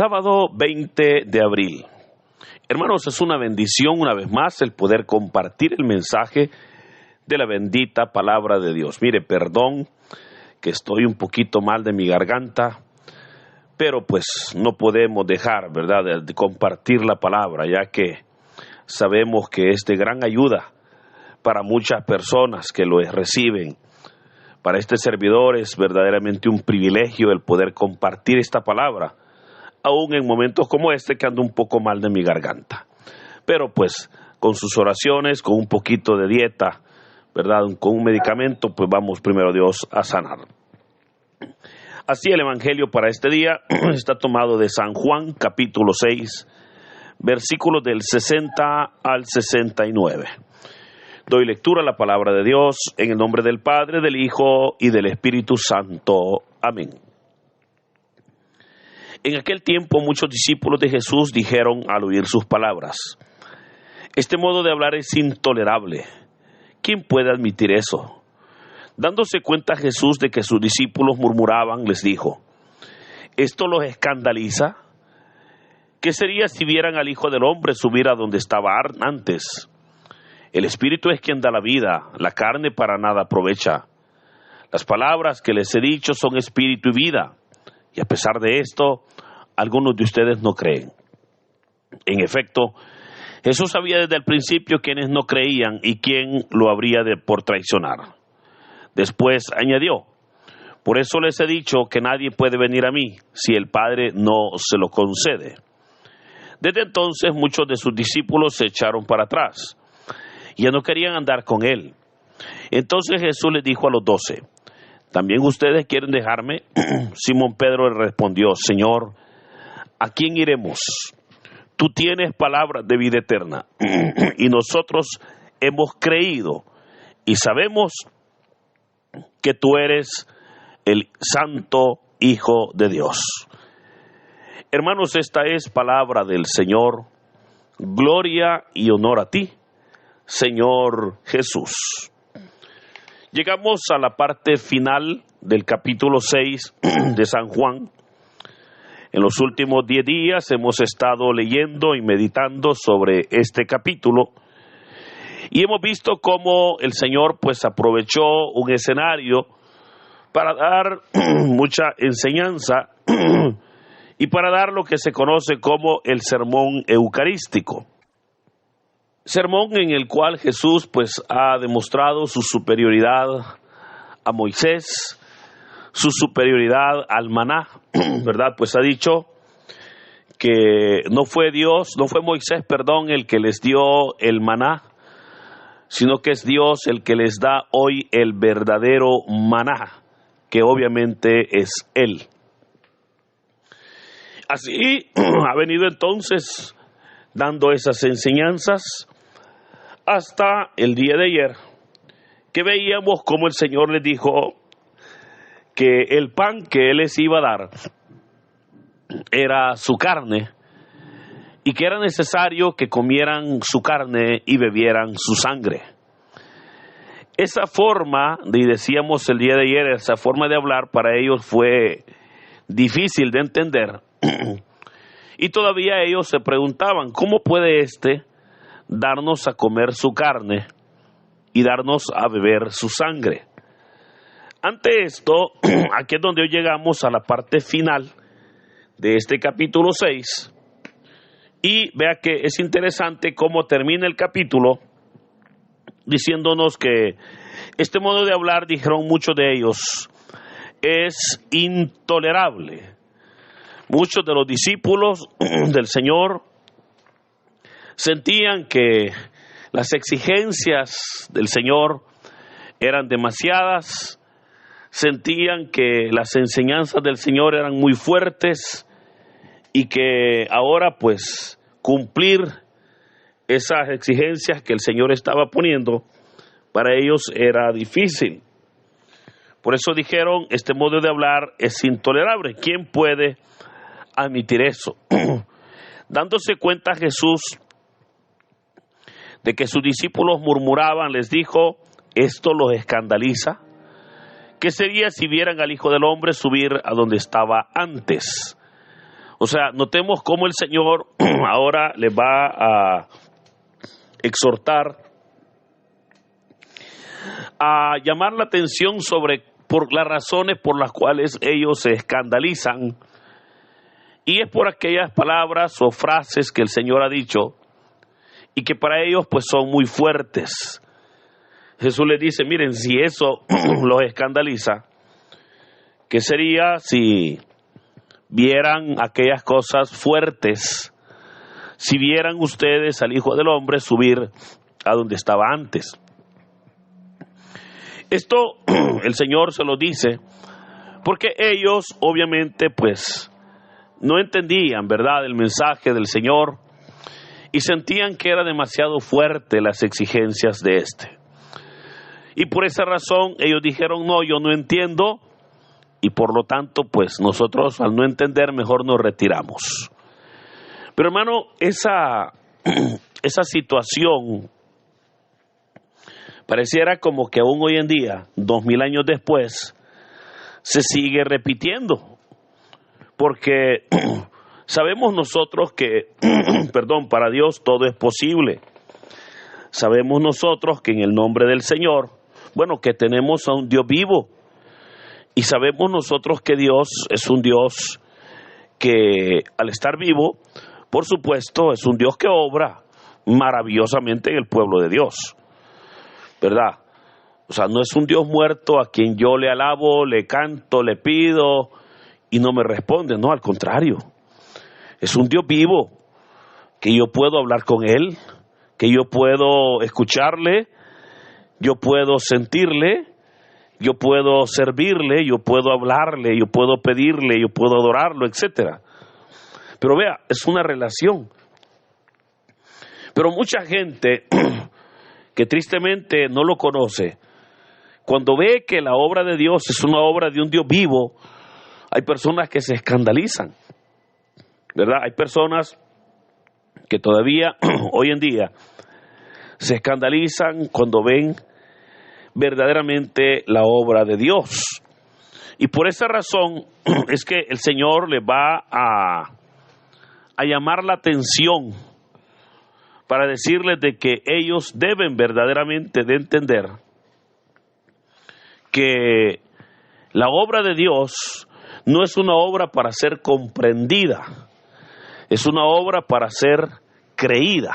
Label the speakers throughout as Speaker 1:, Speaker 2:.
Speaker 1: Sábado 20 de abril. Hermanos, es una bendición una vez más el poder compartir el mensaje de la bendita palabra de Dios. Mire, perdón que estoy un poquito mal de mi garganta, pero pues no podemos dejar, ¿verdad?, de compartir la palabra, ya que sabemos que es de gran ayuda para muchas personas que lo reciben. Para este servidor es verdaderamente un privilegio el poder compartir esta palabra, aún en momentos como este que ando un poco mal de mi garganta. Pero pues con sus oraciones, con un poquito de dieta, ¿verdad?, con un medicamento, pues vamos primero Dios a sanar. Así el evangelio para este día está tomado de San Juan, capítulo 6, versículos del 60 al 69. Doy lectura a la palabra de Dios en el nombre del Padre, del Hijo y del Espíritu Santo. Amén. En aquel tiempo muchos discípulos de Jesús dijeron al oír sus palabras: este modo de hablar es intolerable. ¿Quién puede admitir eso? Dándose cuenta Jesús de que sus discípulos murmuraban, les dijo: ¿esto los escandaliza? ¿Qué sería si vieran al Hijo del Hombre subir a donde estaba antes? El Espíritu es quien da la vida, la carne para nada aprovecha. Las palabras que les he dicho son espíritu y vida, y a pesar de esto, algunos de ustedes no creen. En efecto, Jesús sabía desde el principio quiénes no creían y quién lo habría por traicionar. Después añadió: por eso les he dicho que nadie puede venir a mí si el Padre no se lo concede. Desde entonces muchos de sus discípulos se echaron para atrás. Ya no querían andar con él. Entonces Jesús les dijo a los 12: ¿también ustedes quieren dejarme? Simón Pedro le respondió: Señor, ¿a quién iremos? Tú tienes palabras de vida eterna, y nosotros hemos creído y sabemos que tú eres el Santo Hijo de Dios. Hermanos, esta es palabra del Señor. Gloria y honor a ti, Señor Jesús. Llegamos a la parte final del capítulo 6 de San Juan. En los últimos 10 días hemos estado leyendo y meditando sobre este capítulo y hemos visto cómo el Señor pues aprovechó un escenario para dar mucha enseñanza y para dar lo que se conoce como el sermón eucarístico. Sermón en el cual Jesús pues ha demostrado su superioridad a Moisés, su superioridad al maná, ¿verdad? Pues ha dicho que no fue Moisés, el que les dio el maná, sino que es Dios el que les da hoy el verdadero maná, que obviamente es Él. Así ha venido entonces dando esas enseñanzas hasta el día de ayer, que veíamos cómo el Señor les dijo que el pan que Él les iba a dar era su carne y que era necesario que comieran su carne y bebieran su sangre. Esa forma, y decíamos el día de ayer, esa forma de hablar para ellos fue difícil de entender. Y todavía ellos se preguntaban: ¿cómo puede darnos a comer su carne y darnos a beber su sangre? Ante esto, aquí es donde hoy llegamos a la parte final de este capítulo 6. Y vea que es interesante cómo termina el capítulo diciéndonos que este modo de hablar, dijeron muchos de ellos, es intolerable. Muchos de los discípulos del Señor sentían que las exigencias del Señor eran demasiadas, sentían que las enseñanzas del Señor eran muy fuertes y que ahora pues cumplir esas exigencias que el Señor estaba poniendo para ellos era difícil. Por eso dijeron: este modo de hablar es intolerable. ¿Quién puede admitir eso? Dándose cuenta Jesús de que sus discípulos murmuraban, les dijo: ¿esto los escandaliza? ¿Qué sería si vieran al Hijo del Hombre subir a donde estaba antes? O sea, notemos cómo el Señor ahora les va a exhortar a llamar la atención por las razones por las cuales ellos se escandalizan, y es por aquellas palabras o frases que el Señor ha dicho y que para ellos pues son muy fuertes. Jesús les dice, miren, si eso los escandaliza, ¿qué sería si vieran aquellas cosas fuertes? Si vieran ustedes al Hijo del Hombre subir a donde estaba antes. Esto el Señor se lo dice porque ellos obviamente pues no entendían, ¿verdad?, el mensaje del Señor y sentían que era demasiado fuerte las exigencias de este. Y por esa razón ellos dijeron, no, yo no entiendo, y por lo tanto pues nosotros al no entender mejor nos retiramos. Pero hermano, esa situación pareciera como que aún hoy en día, 2000 años después, se sigue repitiendo. Porque sabemos nosotros que, para Dios todo es posible. Sabemos nosotros que en el nombre del Señor, que tenemos a un Dios vivo. Y sabemos nosotros que Dios es un Dios que al estar vivo, por supuesto, es un Dios que obra maravillosamente en el pueblo de Dios. ¿Verdad? O sea, no es un Dios muerto a quien yo le alabo, le canto, le pido y no me responde. No, al contrario. Es un Dios vivo que yo puedo hablar con Él, que yo puedo escucharle, yo puedo sentirle, yo puedo servirle, yo puedo hablarle, yo puedo pedirle, yo puedo adorarlo, etcétera. Pero vea, es una relación. Pero mucha gente que tristemente no lo conoce, cuando ve que la obra de Dios es una obra de un Dios vivo, hay personas que se escandalizan, ¿verdad? Hay personas que todavía hoy en día se escandalizan cuando ven verdaderamente la obra de Dios. Y por esa razón es que el Señor les va a llamar la atención para decirles de que ellos deben verdaderamente de entender que la obra de Dios no es una obra para ser comprendida, es una obra para ser creída.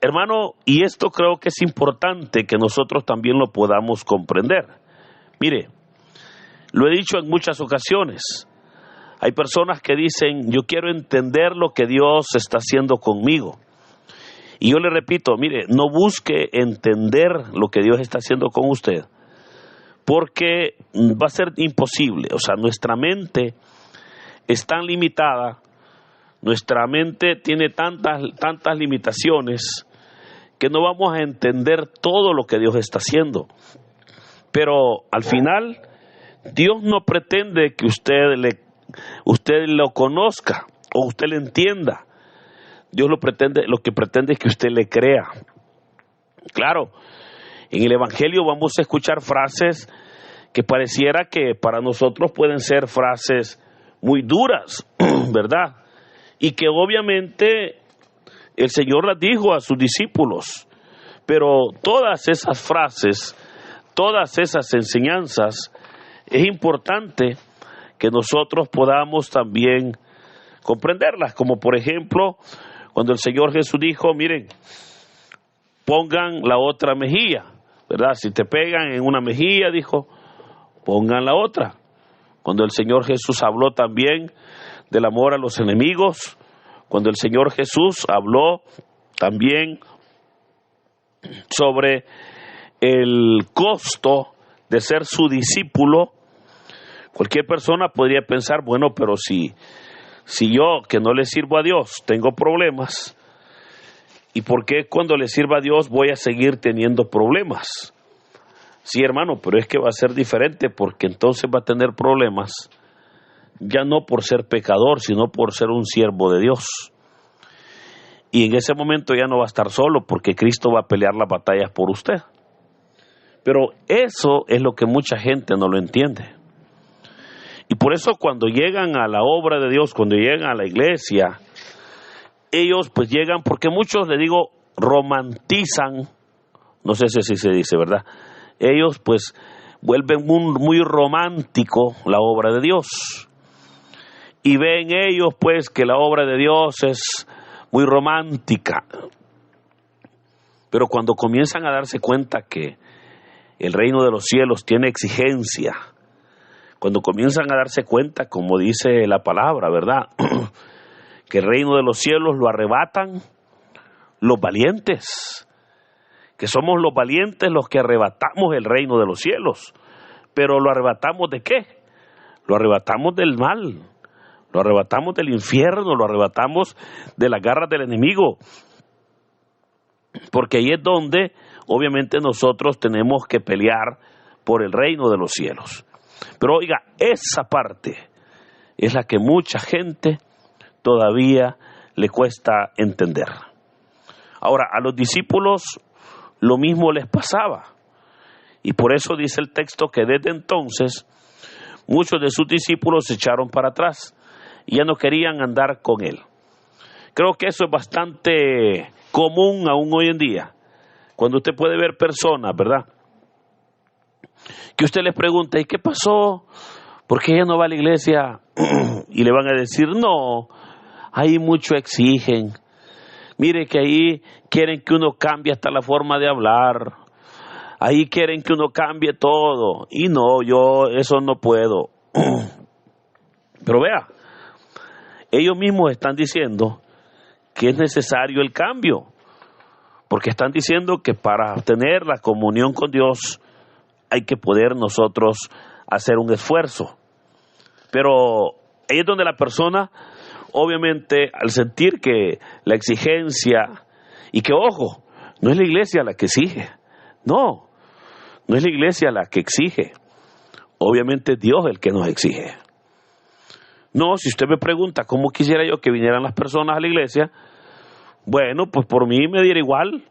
Speaker 1: Hermano, y esto creo que es importante que nosotros también lo podamos comprender. Mire, lo he dicho en muchas ocasiones, hay personas que dicen, yo quiero entender lo que Dios está haciendo conmigo. Y yo le repito, mire, no busque entender lo que Dios está haciendo con usted, porque va a ser imposible. O sea, nuestra mente es tan limitada, nuestra mente tiene tantas limitaciones, que no vamos a entender todo lo que Dios está haciendo. Pero al final, Dios no pretende que usted lo conozca o usted le entienda. Dios lo que pretende es que usted le crea. Claro, en el Evangelio vamos a escuchar frases que pareciera que para nosotros pueden ser frases muy duras, ¿verdad? Y que obviamente el Señor las dijo a sus discípulos. Pero todas esas frases, todas esas enseñanzas, es importante que nosotros podamos también comprenderlas. Como por ejemplo, cuando el Señor Jesús dijo, miren, pongan la otra mejilla, ¿verdad? Si te pegan en una mejilla, dijo, pongan la otra. Cuando el Señor Jesús habló también del amor a los enemigos, cuando el Señor Jesús habló también sobre el costo de ser su discípulo, cualquier persona podría pensar, bueno, pero si yo que no le sirvo a Dios tengo problemas, ¿y por qué cuando le sirva a Dios voy a seguir teniendo problemas? Sí, hermano, pero es que va a ser diferente, porque entonces va a tener problemas ya no por ser pecador, sino por ser un siervo de Dios. Y en ese momento ya no va a estar solo, porque Cristo va a pelear las batallas por usted. Pero eso es lo que mucha gente no lo entiende. Y por eso cuando llegan a la obra de Dios, cuando llegan a la iglesia, ellos pues llegan, porque muchos, le digo, romantizan, no sé si se dice, ¿verdad? Ellos pues vuelven muy romántico la obra de Dios. Y ven ellos pues que la obra de Dios es muy romántica. Pero cuando comienzan a darse cuenta que el reino de los cielos tiene exigencia, cuando comienzan a darse cuenta, como dice la palabra, ¿verdad? Que el reino de los cielos lo arrebatan los valientes, que somos los valientes los que arrebatamos el reino de los cielos. Pero ¿lo arrebatamos de qué? Lo arrebatamos del mal, lo arrebatamos del infierno, lo arrebatamos de las garras del enemigo. Porque ahí es donde obviamente nosotros tenemos que pelear por el reino de los cielos. Pero oiga, esa parte es la que mucha gente todavía le cuesta entender. Ahora, a los discípulos lo mismo les pasaba. Y por eso dice el texto que desde entonces muchos de sus discípulos se echaron para atrás y ya no querían andar con él. Creo que eso es bastante común aún hoy en día. Cuando usted puede ver personas, ¿verdad?, que usted les pregunta, ¿y qué pasó? ¿Por qué ella no va a la iglesia? Y le van a decir, no, ahí mucho exigen. Mire que ahí quieren que uno cambie hasta la forma de hablar. Ahí quieren que uno cambie todo. Y no, yo eso no puedo. Pero vea, ellos mismos están diciendo que es necesario el cambio. Porque están diciendo que para tener la comunión con Dios hay que poder nosotros hacer un esfuerzo. Pero ahí es donde la persona, obviamente, al sentir que la exigencia, y que ojo, no es la iglesia la que exige, no es la iglesia la que exige, obviamente es Dios el que nos exige. No, si usted me pregunta cómo quisiera yo que vinieran las personas a la iglesia, bueno, pues por mí me diera igual.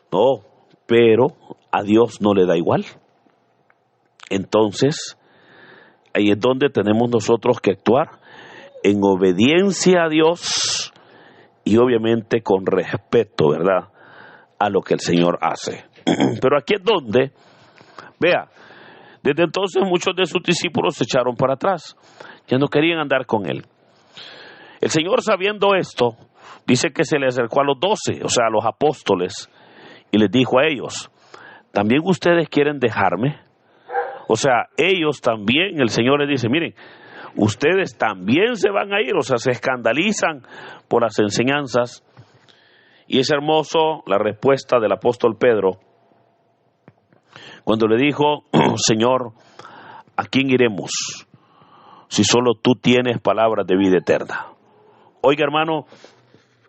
Speaker 1: No, pero a Dios no le da igual. Entonces, ahí es donde tenemos nosotros que actuar en obediencia a Dios y obviamente con respeto, ¿verdad?, a lo que el Señor hace. Pero aquí es donde, vea, desde entonces muchos de sus discípulos se echaron para atrás, ya no querían andar con él. El Señor, sabiendo esto, dice que se le acercó a los 12, o sea, a los apóstoles, y les dijo a ellos, ¿también ustedes quieren dejarme? O sea, ellos también, el Señor les dice, miren, ustedes también se van a ir, o sea, se escandalizan por las enseñanzas. Y es hermoso la respuesta del apóstol Pedro, cuando le dijo, Señor, ¿a quién iremos si solo tú tienes palabras de vida eterna? Oiga, hermano,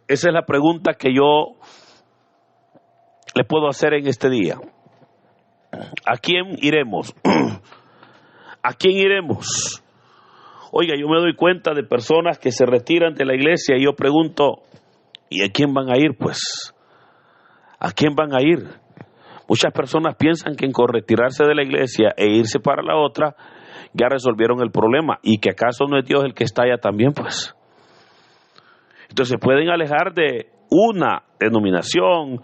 Speaker 1: esa es la pregunta que yo le puedo hacer en este día. ¿A quién iremos? ¿A quién iremos? Oiga, yo me doy cuenta de personas que se retiran de la iglesia y yo pregunto, ¿y a quién van a ir? Pues, ¿a quién van a ir? Muchas personas piensan que con retirarse de la iglesia e irse para la otra, ya resolvieron el problema, y que acaso no es Dios el que está allá también, pues. Entonces se pueden alejar de una denominación,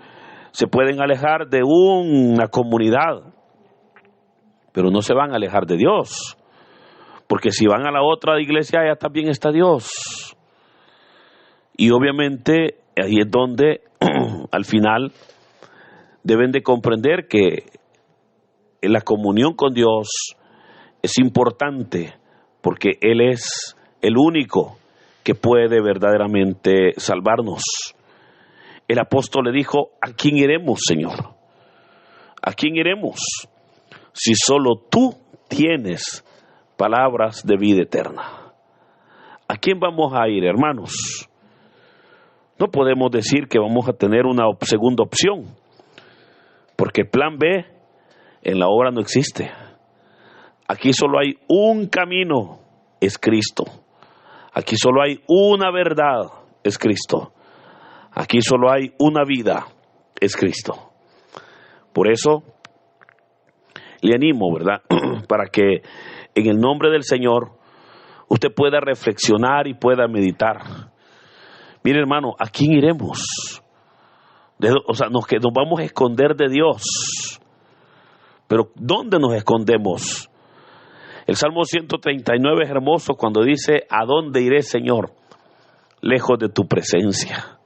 Speaker 1: se pueden alejar de una comunidad, pero no se van a alejar de Dios, porque si van a la otra iglesia, allá también está Dios. Y obviamente ahí es donde al final deben de comprender que la comunión con Dios es importante, porque Él es el único que puede verdaderamente salvarnos. El apóstol le dijo, ¿a quién iremos, Señor? ¿A quién iremos? Si solo tú tienes palabras de vida eterna. ¿A quién vamos a ir, hermanos? No podemos decir que vamos a tener una segunda opción, porque el plan B en la obra no existe. Aquí solo hay un camino, es Cristo. Aquí solo hay una verdad, es Cristo. Aquí solo hay una vida, es Cristo. Por eso le animo, ¿verdad?, para que en el nombre del Señor, usted pueda reflexionar y pueda meditar. Mire, hermano, ¿a quién iremos? Nos vamos a esconder de Dios. Pero ¿dónde nos escondemos? El Salmo 139 es hermoso cuando dice: ¿a dónde iré, Señor? Lejos de tu presencia.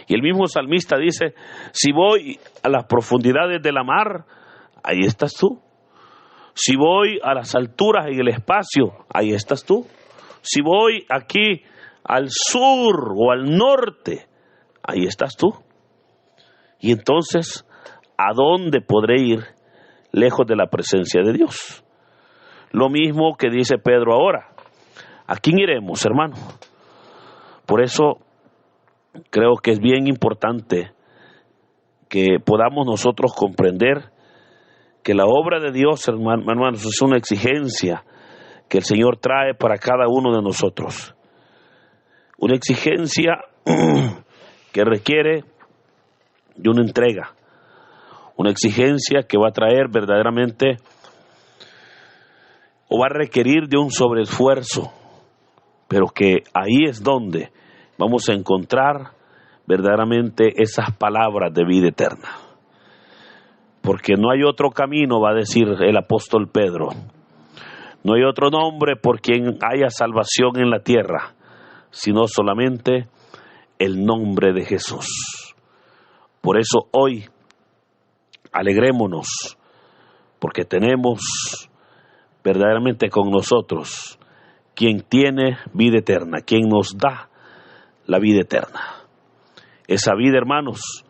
Speaker 1: Y el mismo salmista dice: si voy a las profundidades de la mar, ahí estás tú. Si voy a las alturas y el espacio, ahí estás tú. Si voy aquí al sur o al norte, ahí estás tú. Y entonces, ¿a dónde podré ir lejos de la presencia de Dios? Lo mismo que dice Pedro ahora. ¿A quién iremos, hermano? Por eso creo que es bien importante que podamos nosotros comprender que la obra de Dios, hermanos, es una exigencia que el Señor trae para cada uno de nosotros. Una exigencia que requiere de una entrega. Una exigencia que va a traer verdaderamente, o va a requerir de un sobreesfuerzo, pero que ahí es donde vamos a encontrar verdaderamente esas palabras de vida eterna. Porque no hay otro camino, va a decir el apóstol Pedro. No hay otro nombre por quien haya salvación en la tierra, sino solamente el nombre de Jesús. Por eso hoy, alegrémonos, porque tenemos verdaderamente con nosotros quien tiene vida eterna, quien nos da la vida eterna. Esa vida, hermanos,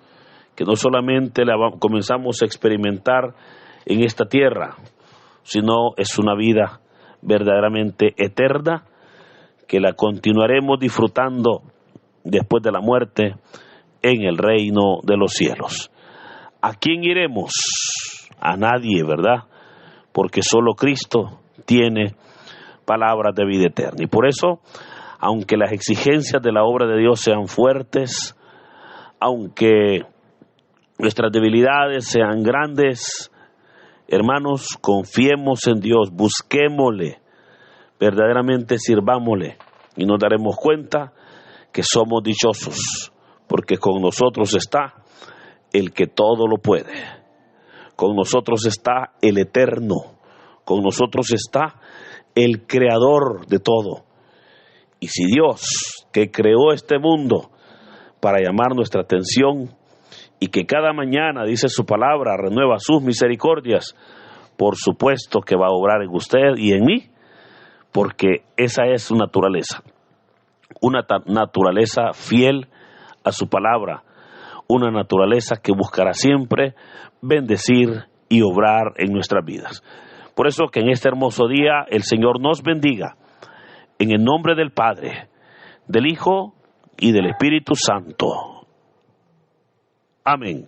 Speaker 1: que no solamente la comenzamos a experimentar en esta tierra, sino es una vida verdaderamente eterna, que la continuaremos disfrutando después de la muerte en el reino de los cielos. ¿A quién iremos? A nadie, ¿verdad? Porque solo Cristo tiene palabras de vida eterna. Y por eso, aunque las exigencias de la obra de Dios sean fuertes, aunque nuestras debilidades sean grandes, hermanos, confiemos en Dios, busquémosle, verdaderamente sirvámosle, y nos daremos cuenta que somos dichosos, porque con nosotros está el que todo lo puede, con nosotros está el eterno, con nosotros está el creador de todo. Y si Dios, que creó este mundo para llamar nuestra atención, y que cada mañana, dice su palabra, renueva sus misericordias, por supuesto que va a obrar en usted y en mí, porque esa es su naturaleza, una naturaleza fiel a su palabra, una naturaleza que buscará siempre bendecir y obrar en nuestras vidas. Por eso que en este hermoso día el Señor nos bendiga, en el nombre del Padre, del Hijo y del Espíritu Santo. Amén.